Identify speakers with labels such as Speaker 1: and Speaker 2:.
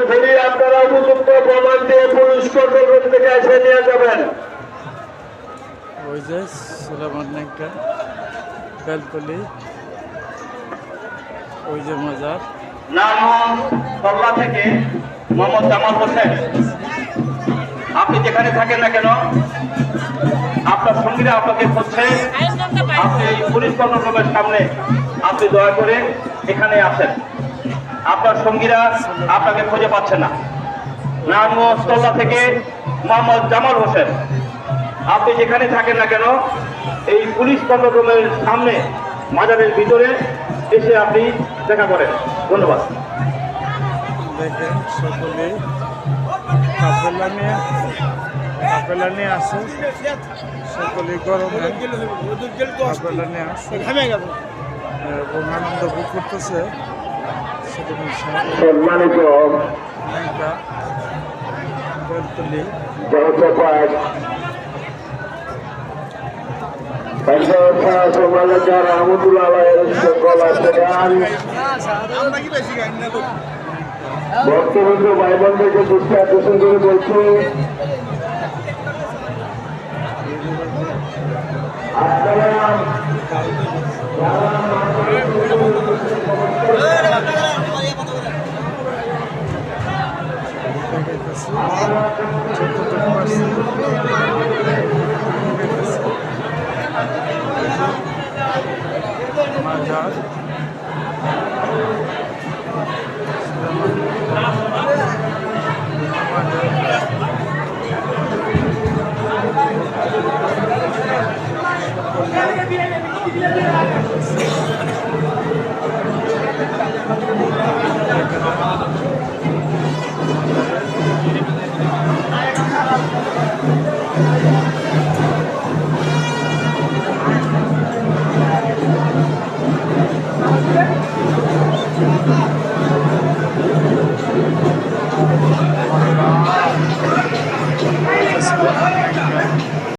Speaker 1: ফিরি আপনারা উপযুক্ত প্রমাণ দিয়ে পুলিশ কন্ট্রোল রুম থেকে এসে নিয়ে যাবেন।
Speaker 2: ওই যে সুলেমান নাইকা বেলতলি, ওই যে মাজার।
Speaker 1: নাম তল্লা থেকে মোহাম্মদ জামাল হোসেন। আপনি যেখানে থাকেন না কেন, আপনার সঙ্গীরা আপনাকে খুঁজছে। আপনি পুলিশ কন্ট্রোল রুমের সামনে আপনি দয়া করে এখানে আসেন। আপনার সঙ্গীরা আপনাকে খুঁজে পাচ্ছে না। নাম তল্লা থেকে মোহাম্মদ জামাল হোসেন। আপনি যেখানে থাকেন না কেন, এই পুলিশ কন্ট্রোল রুমের সামনে মাজারের ভিতরে এসে আপনি দেখা করেন। ধন্যবাদ।
Speaker 2: দেখেন সকলে কাপেলা নিয়ে আসে, সকলে গরমে কাপেলা নিয়ে আসে এবং আনন্দ ভোগ করতেছে।
Speaker 1: সম্মানিত
Speaker 2: নায়িকা বেলতলি
Speaker 1: বর্তমান ভাই বোনদেরকে দৃষ্টি আকর্ষণ করে বলছি,
Speaker 2: মাজার